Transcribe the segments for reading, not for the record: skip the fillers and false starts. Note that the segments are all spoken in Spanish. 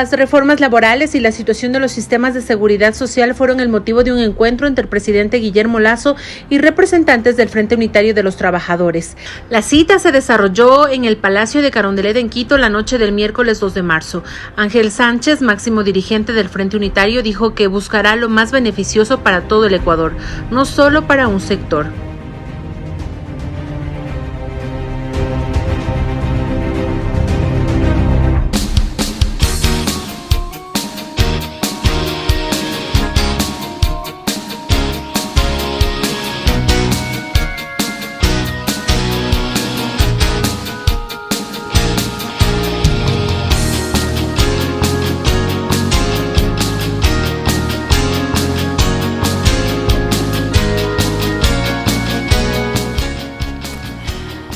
Las reformas laborales y la situación de los sistemas de seguridad social fueron el motivo de un encuentro entre el presidente Guillermo Lasso y representantes del Frente Unitario de los Trabajadores. La cita se desarrolló en el Palacio de Carondelet en Quito la noche del miércoles 2 de marzo. Ángel Sánchez, máximo dirigente del Frente Unitario, dijo que buscará lo más beneficioso para todo el Ecuador, no solo para un sector.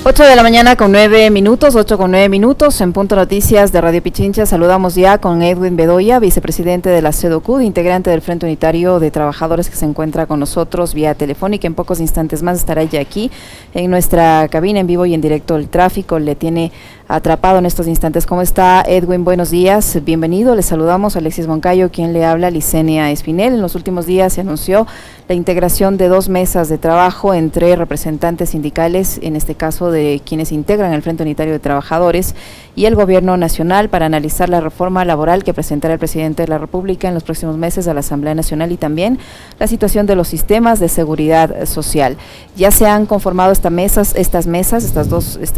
8 de la mañana con 9 minutos, 8 con 9 minutos, en Punto Noticias de Radio Pichincha. Saludamos ya con Edwin Bedoya, vicepresidente de la CEDOCUD, integrante del Frente Unitario de Trabajadores, que se encuentra con nosotros vía telefónica. En pocos instantes más estará ya aquí en nuestra cabina en vivo y en directo. El tráfico le tiene atrapado en estos instantes. ¿Cómo está, Edwin? Buenos días, bienvenido. Le saludamos a Alexis Moncayo, quien le habla, Licenia Espinel. En los últimos días se anunció la integración de 2 mesas de trabajo entre representantes sindicales, en este caso de quienes integran el Frente Unitario de Trabajadores, y el Gobierno Nacional, para analizar la reforma laboral que presentará el presidente de la República en los próximos meses a la Asamblea Nacional, y también la situación de los sistemas de seguridad social. Ya se han conformado estas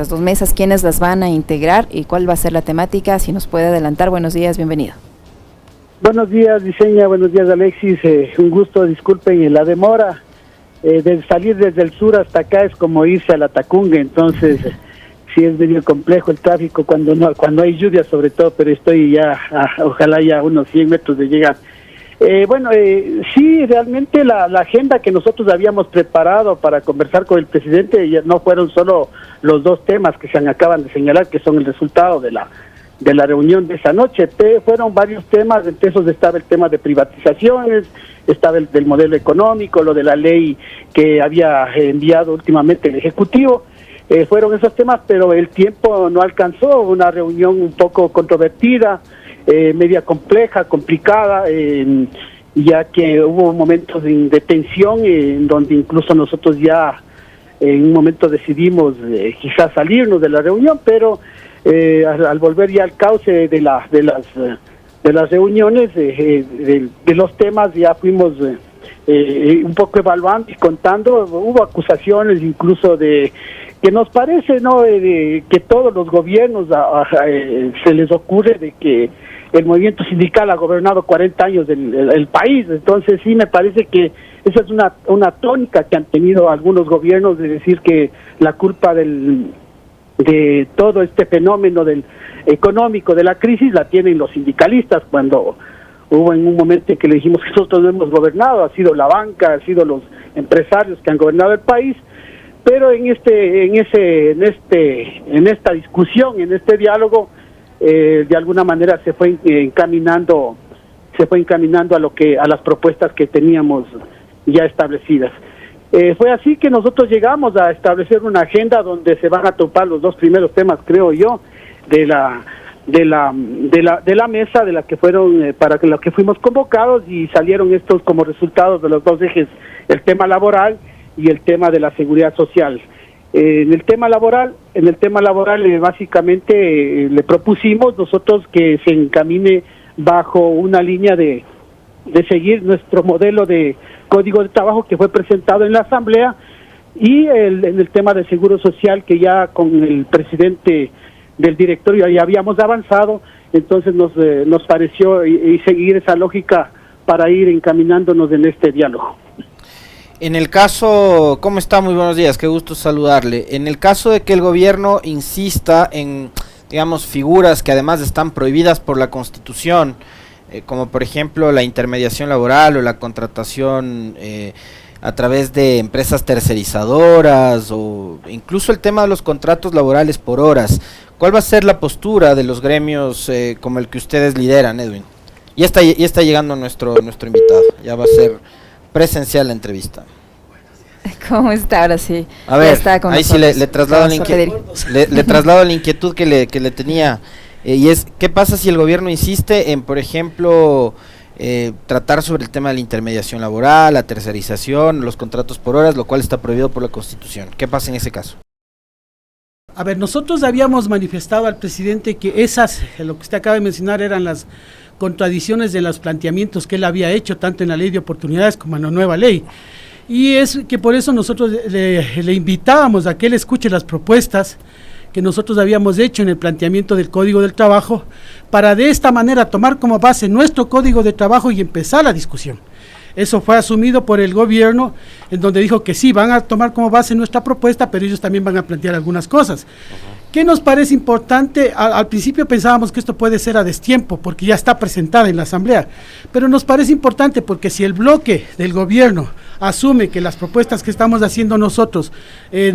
dos mesas, ¿quiénes las van a integrar y cuál va a ser la temática? Si nos puede adelantar. Buenos días, bienvenido. Buenos días, Diseña, buenos días, Alexis, un gusto, disculpen la demora, de salir desde el sur hasta acá es como irse a la Tacunga, entonces sí es medio complejo el tráfico cuando hay lluvia sobre todo, pero estoy ya, ojalá ya unos 100 metros de llegar. Sí, realmente la agenda que nosotros habíamos preparado para conversar con el presidente ya no fueron solo los 2 temas que se acaban de señalar, que son el resultado de la reunión de esa noche. Fueron varios temas, entre esos estaba el tema de privatizaciones, estaba el del modelo económico, lo de la ley que había enviado últimamente el Ejecutivo. Fueron esos temas, pero el tiempo no alcanzó, una reunión un poco controvertida, media compleja, complicada, ya que hubo momentos de tensión, en donde incluso nosotros ya en un momento decidimos quizás salirnos de la reunión, pero al volver ya al cauce de las reuniones, de los temas, ya fuimos un poco evaluando y contando. Hubo acusaciones incluso de que nos parece, ¿no?, que todos los gobiernos se les ocurre de que el movimiento sindical ha gobernado 40 años el país. Entonces sí me parece que esa es una tónica que han tenido algunos gobiernos, de decir que la culpa de todo este fenómeno del económico, de la crisis, la tienen los sindicalistas, cuando hubo en un momento en que le dijimos que nosotros no hemos gobernado, ha sido la banca, ha sido los empresarios que han gobernado el país. Pero en esta discusión, en este diálogo, de alguna manera se fue encaminando a las propuestas que teníamos ya establecidas. Fue así que nosotros llegamos a establecer una agenda donde se van a topar los 2 primeros temas, creo yo, de la mesa de la que fueron para la que fuimos convocados, y salieron estos como resultados de los 2 ejes: el tema laboral y el tema de la seguridad social. En el tema laboral básicamente le propusimos nosotros que se encamine bajo una línea de seguir nuestro modelo de código de trabajo que fue presentado en la Asamblea, y en el tema de seguro social, que ya con el presidente del directorio ya habíamos avanzado. Entonces nos pareció y seguir esa lógica para ir encaminándonos en este diálogo. En el caso, ¿cómo está? Muy buenos días, qué gusto saludarle. En el caso de que el gobierno insista en, digamos, figuras que además están prohibidas por la Constitución, como por ejemplo la intermediación laboral o la contratación a través de empresas tercerizadoras, o incluso el tema de los contratos laborales por horas, ¿cuál va a ser la postura de los gremios como el que ustedes lideran, Edwin? Ya está llegando nuestro invitado, ya va a ser presencial la entrevista. ¿Cómo está? Ahora sí. A ver, ahí sí le traslado la inquietud que le tenía y es, ¿qué pasa si el gobierno insiste en, por ejemplo, tratar sobre el tema de la intermediación laboral, la tercerización, los contratos por horas, lo cual está prohibido por la Constitución? ¿Qué pasa en ese caso? A ver, nosotros habíamos manifestado al presidente que lo que usted acaba de mencionar, eran las contradicciones de los planteamientos que él había hecho, tanto en la ley de oportunidades como en la nueva ley. Y es que por eso nosotros le invitábamos a que él escuche las propuestas que nosotros habíamos hecho en el planteamiento del Código del Trabajo, para de esta manera tomar como base nuestro Código de Trabajo y empezar la discusión. Eso fue asumido por el gobierno, en donde dijo que sí, van a tomar como base nuestra propuesta, pero ellos también van a plantear algunas cosas. ¿Qué nos parece importante? Al principio pensábamos que esto puede ser a destiempo, porque ya está presentada en la Asamblea, pero nos parece importante porque si el bloque del gobierno asume que las propuestas que estamos haciendo nosotros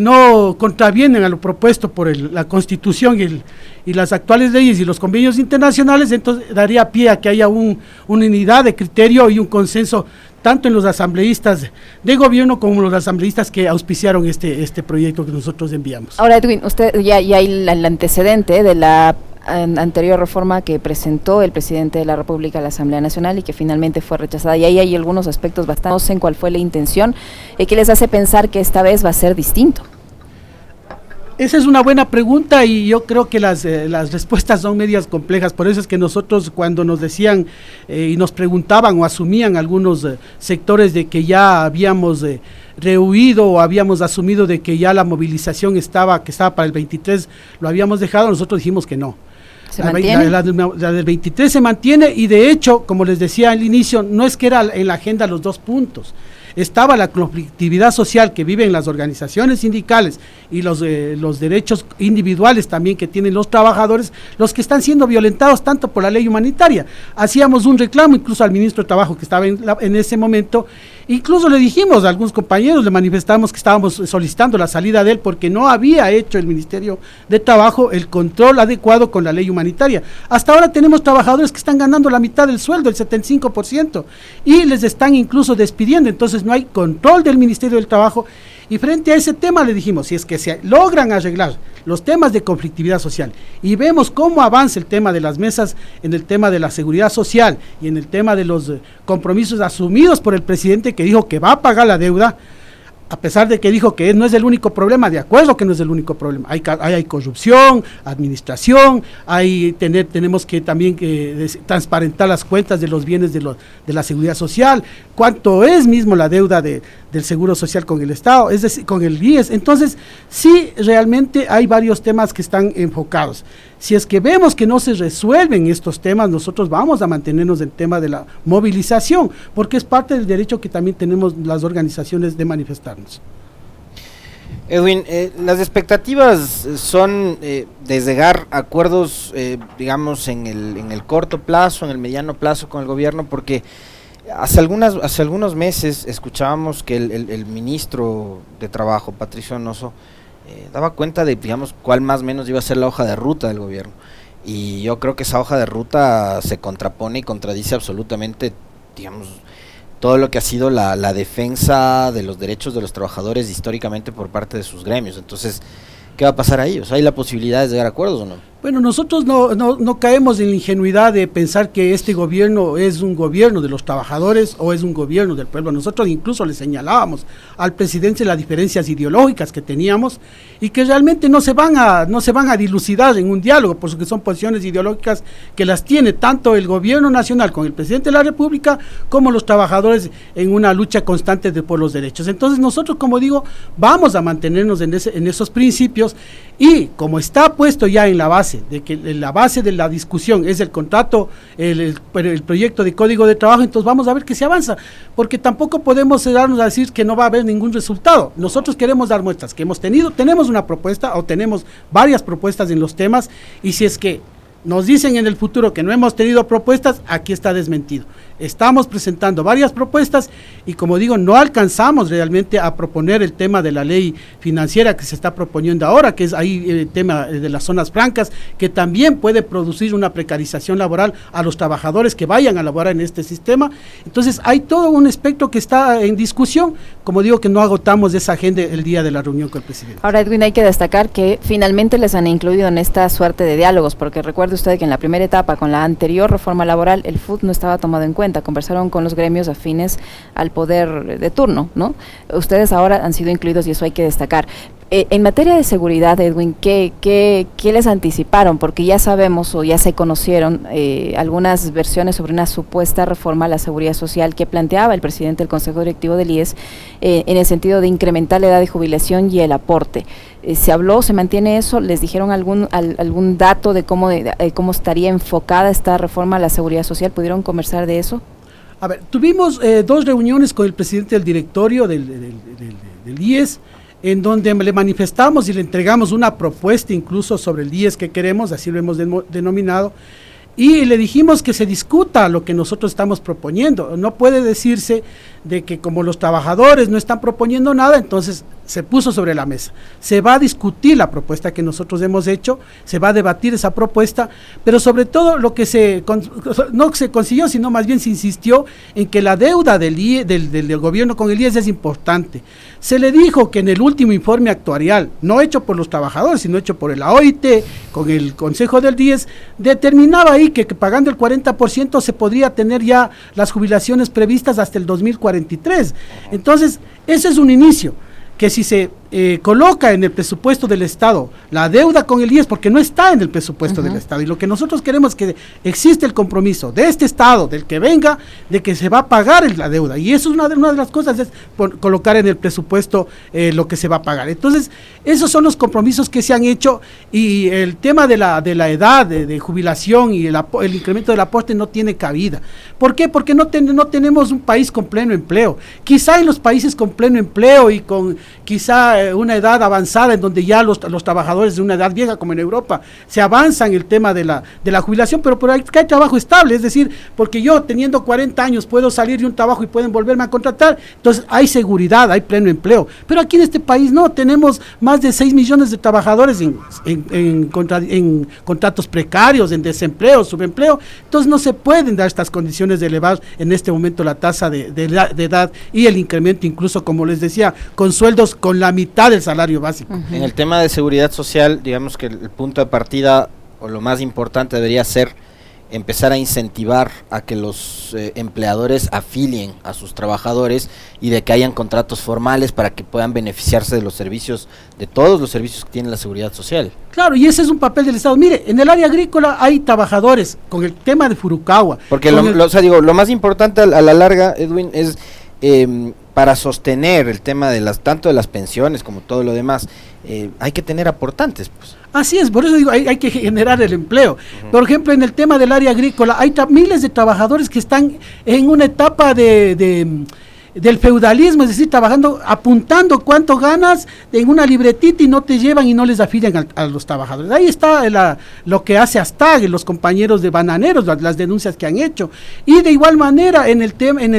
no contravienen a lo propuesto por la Constitución y las actuales leyes y los convenios internacionales, entonces daría pie a que haya una unidad de criterio y un consenso tanto en los asambleístas de gobierno como los asambleístas que auspiciaron este proyecto que nosotros enviamos. Ahora, Edwin, usted ya hay el antecedente de la anterior reforma que presentó el presidente de la República a la Asamblea Nacional y que finalmente fue rechazada, y ahí hay algunos aspectos bastante, no sé cuál fue la intención, que les hace pensar que esta vez va a ser distinto. Esa es una buena pregunta y yo creo que las respuestas son medias complejas, por eso es que nosotros cuando nos decían y nos preguntaban o asumían algunos sectores de que ya habíamos rehuido o habíamos asumido de que ya la movilización estaba para el 23, lo habíamos dejado, nosotros dijimos que no. ¿Se mantiene? La del 23 se mantiene y de hecho, como les decía al inicio, no es que era en la agenda los 2 puntos. Estaba la conflictividad social que viven las organizaciones sindicales y los derechos individuales también que tienen los trabajadores, los que están siendo violentados tanto por la ley humanitaria. Hacíamos un reclamo incluso al ministro de Trabajo que estaba en ese momento, incluso le dijimos a algunos compañeros, le manifestamos que estábamos solicitando la salida de él porque no había hecho el Ministerio de Trabajo el control adecuado con la ley humanitaria. Hasta ahora tenemos trabajadores que están ganando la mitad del sueldo, el 75%, y les están incluso despidiendo, entonces no hay control del Ministerio del Trabajo. Y frente a ese tema le dijimos, si es que se logran arreglar los temas de conflictividad social y vemos cómo avanza el tema de las mesas en el tema de la seguridad social y en el tema de los compromisos asumidos por el presidente que dijo que va a pagar la deuda, a pesar de que dijo que no es el único problema, de acuerdo que no es el único problema, hay corrupción, administración, tenemos que también transparentar las cuentas de los bienes de la seguridad social, cuánto es mismo la deuda del Seguro Social con el Estado, es decir, con el IES. Entonces, sí, realmente hay varios temas que están enfocados. Si es que vemos que no se resuelven estos temas, nosotros vamos a mantenernos en el tema de la movilización, porque es parte del derecho que también tenemos las organizaciones de manifestarnos. Edwin, las expectativas son de llegar a acuerdos, digamos, en el corto plazo, en el mediano plazo con el gobierno, porque hace algunos meses escuchábamos que el ministro de Trabajo, Patricio Donoso, daba cuenta de, digamos, cuál más o menos iba a ser la hoja de ruta del gobierno, y yo creo que esa hoja de ruta se contrapone y contradice absolutamente, digamos, todo lo que ha sido la defensa de los derechos de los trabajadores históricamente por parte de sus gremios. Entonces, ¿qué va a pasar ahí? O sea, ¿hay la posibilidad de llegar a acuerdos o no? Bueno, nosotros no caemos en la ingenuidad de pensar que este gobierno es un gobierno de los trabajadores o es un gobierno del pueblo. Nosotros incluso le señalábamos al presidente las diferencias ideológicas que teníamos y que realmente no se van a dilucidar en un diálogo, porque son posiciones ideológicas que las tiene tanto el gobierno nacional con el presidente de la República como los trabajadores en una lucha constante por los derechos. Entonces nosotros, como digo, vamos a mantenernos en esos principios, y como está puesto ya en la base, de que la base de la discusión es el contrato, el proyecto de Código de Trabajo, entonces vamos a ver que se avanza, porque tampoco podemos cerrarnos a decir que no va a haber ningún resultado. Nosotros queremos dar muestras que tenemos una propuesta o tenemos varias propuestas en los temas, y si es que nos dicen en el futuro que no hemos tenido propuestas, aquí está desmentido. Estamos presentando varias propuestas y, como digo, no alcanzamos realmente a proponer el tema de la ley financiera que se está proponiendo ahora, que es ahí el tema de las zonas francas, que también puede producir una precarización laboral a los trabajadores que vayan a laborar en este sistema. Entonces hay todo un espectro que está en discusión, como digo, que no agotamos esa agenda el día de la reunión con el presidente. Ahora, Edwin, hay que destacar que finalmente les han incluido en esta suerte de diálogos, porque recuerden recuerde usted que en la primera etapa, con la anterior reforma laboral, el FUT no estaba tomado en cuenta. Conversaron con los gremios afines al poder de turno, ¿no? Ustedes ahora han sido incluidos y eso hay que destacar. En materia de seguridad, Edwin, ¿qué les anticiparon? Porque ya sabemos o ya se conocieron algunas versiones sobre una supuesta reforma a la seguridad social que planteaba el presidente del Consejo Directivo del IES en el sentido de incrementar la edad de jubilación y el aporte. ¿Se habló, se mantiene eso? ¿Les dijeron algún dato de cómo estaría enfocada esta reforma a la seguridad social? ¿Pudieron conversar de eso? A ver, tuvimos 2 reuniones con el presidente del directorio del IES, en donde le manifestamos y le entregamos una propuesta incluso sobre el IES que queremos, así lo hemos denominado, y le dijimos que se discuta lo que nosotros estamos proponiendo. No puede decirse de que como los trabajadores no están proponiendo nada, entonces se puso sobre la mesa. Se va a discutir la propuesta que nosotros hemos hecho, se va a debatir esa propuesta, pero sobre todo lo que no se consiguió, sino más bien se insistió en que la deuda del gobierno con el IES es importante. Se le dijo que en el último informe actuarial, no hecho por los trabajadores, sino hecho por la OIT, con el Consejo del IES, determinaba ahí que pagando el 40% se podría tener ya las jubilaciones previstas hasta el 2043. Entonces, ese es un inicio, que si se coloca en el presupuesto del Estado la deuda con el IES, porque no está en el presupuesto del Estado, y lo que nosotros queremos es que existe el compromiso de este Estado, del que venga, de que se va a pagar la deuda, y eso es una de las cosas, es colocar en el presupuesto lo que se va a pagar. Entonces, esos son los compromisos que se han hecho, y el tema de la edad de jubilación y el incremento del aporte no tiene cabida. ¿Por qué? Porque no tenemos un país con pleno empleo. Quizá en los países con pleno empleo y con quizá una edad avanzada, en donde ya los trabajadores de una edad vieja, como en Europa, se avanza en el tema de la jubilación, pero por ahí hay trabajo estable, es decir, porque yo teniendo 40 años puedo salir de un trabajo y pueden volverme a contratar, entonces hay seguridad, hay pleno empleo. Pero aquí en este país no, tenemos más de 6 millones de trabajadores en contratos precarios, en desempleo, subempleo, entonces no se pueden dar estas condiciones de elevar en este momento la tasa de edad y el incremento, incluso como les decía, con sueldos con la mitad del salario básico. En el tema de seguridad social, digamos que el punto de partida o lo más importante debería ser empezar a incentivar a que los empleadores afilien a sus trabajadores y de que hayan contratos formales para que puedan beneficiarse de los servicios, de todos los servicios que tiene la seguridad social. Claro, y ese es un papel del Estado. Mire, en el área agrícola hay trabajadores con el tema de Furukawa. Porque lo más importante a la larga, Edwin, es para sostener el tema de tanto de las pensiones como todo lo demás, hay que tener aportantes, pues. Así es, por eso digo, hay que generar el empleo. Por ejemplo, en el tema del área agrícola, hay miles de trabajadores que están en una etapa del feudalismo, es decir, trabajando, apuntando cuánto ganas en una libretita y no te llevan y no les afilian a los trabajadores. Ahí está lo que hace Astag, los compañeros de bananeros, las denuncias que han hecho. Y de igual manera, en el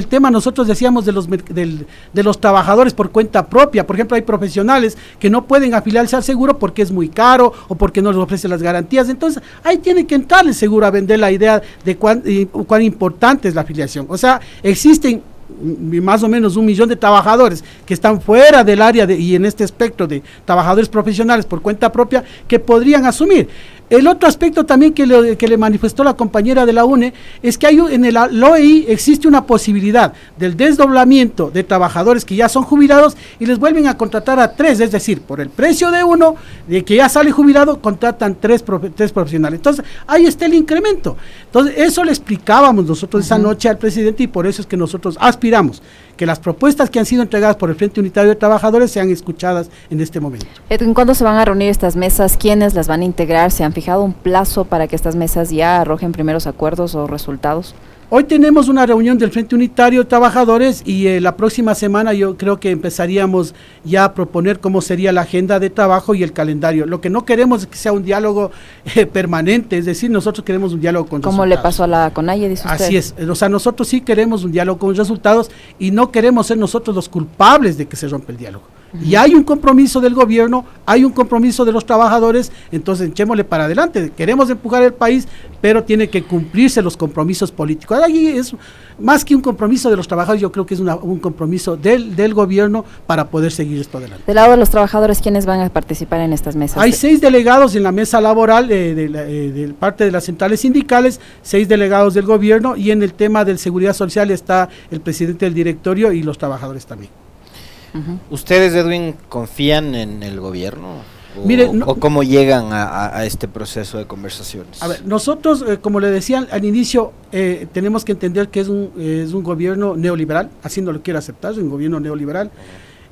tema nosotros decíamos de los trabajadores por cuenta propia. Por ejemplo, hay profesionales que no pueden afiliarse al seguro porque es muy caro o porque no les ofrecen las garantías. Entonces, ahí tiene que entrar el seguro a vender la idea de cuán importante es la afiliación. O sea, existen más o menos 1 millón de trabajadores que están fuera del área y en este espectro de trabajadores profesionales por cuenta propia que podrían asumir. El otro aspecto también que le manifestó la compañera de la UNE es que en el OEI existe una posibilidad del desdoblamiento de trabajadores que ya son jubilados y les vuelven a contratar a 3, es decir, por el precio de uno, de que ya sale jubilado, contratan 3 profesionales. Entonces, ahí está el incremento. Entonces, eso le explicábamos nosotros esa noche al presidente y por eso es que nosotros aspiramos que las propuestas que han sido entregadas por el Frente Unitario de Trabajadores sean escuchadas en este momento. Edwin, ¿cuándo se van a reunir estas mesas? ¿Quiénes las van a integrar? ¿Se han fijado un plazo para que estas mesas ya arrojen primeros acuerdos o resultados? Hoy tenemos una reunión del Frente Unitario de Trabajadores y la próxima semana yo creo que empezaríamos ya a proponer cómo sería la agenda de trabajo y el calendario. Lo que no queremos es que sea un diálogo permanente, es decir, nosotros queremos un diálogo con resultados. ¿Cómo le pasó a la CONAIE, dice usted? Así es, o sea, nosotros sí queremos un diálogo con resultados y no queremos ser nosotros los culpables de que se rompe el diálogo. Y hay un compromiso del gobierno, hay un compromiso de los trabajadores, entonces echémosle para adelante. Queremos empujar el país, pero tiene que cumplirse los compromisos políticos. Ahí es más que un compromiso de los trabajadores, yo creo que es un compromiso del gobierno para poder seguir esto adelante. Del lado de los trabajadores, ¿quiénes van a participar en estas mesas? Hay 6 delegados en la mesa laboral de parte de las centrales sindicales, 6 delegados del gobierno, y en el tema de seguridad social está el presidente del directorio y los trabajadores también. ¿Ustedes, Edwin, confían en el gobierno? Mire, ¿O cómo llegan a este proceso de conversaciones? A ver, nosotros, como le decía al inicio, tenemos que entender que es un gobierno neoliberal, así no lo quiere aceptar, es un gobierno neoliberal.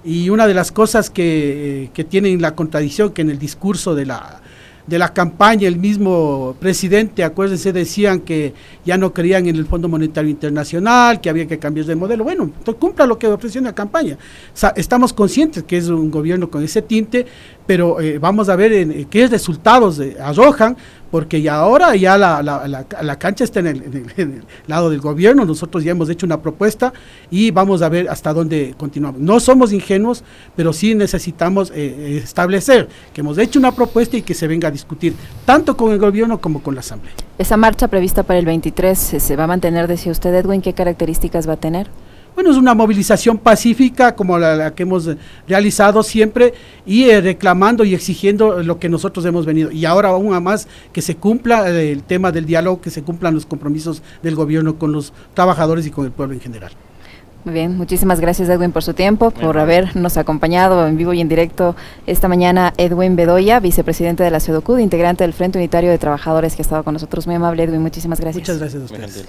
Y una de las cosas que tienen la contradicción, que en el discurso de la campaña, el mismo presidente, acuérdense, decían que ya no creían en el Fondo Monetario Internacional, que había que cambiar de modelo. Bueno, entonces cumpla lo que ofreció en la campaña. O sea, estamos conscientes que es un gobierno con ese tinte, pero vamos a ver qué resultados arrojan, porque ya ahora ya la cancha está en el lado del gobierno. Nosotros ya hemos hecho una propuesta y vamos a ver hasta dónde continuamos. No somos ingenuos, pero sí necesitamos establecer que hemos hecho una propuesta y que se venga a discutir tanto con el gobierno como con la Asamblea. Esa marcha prevista para el 23 se va a mantener, decía usted, Edwin, ¿qué características va a tener? Bueno, es una movilización pacífica como la que hemos realizado siempre y reclamando y exigiendo lo que nosotros hemos venido. Y ahora aún más que se cumpla el tema del diálogo, que se cumplan los compromisos del gobierno con los trabajadores y con el pueblo en general. Muy bien, muchísimas gracias, Edwin, por su tiempo, por habernos acompañado en vivo y en directo esta mañana. Edwin Bedoya, vicepresidente de la SEDOCUD, integrante del Frente Unitario de Trabajadores, que ha estado con nosotros. Muy amable, Edwin, muchísimas gracias. Muchas gracias a ustedes.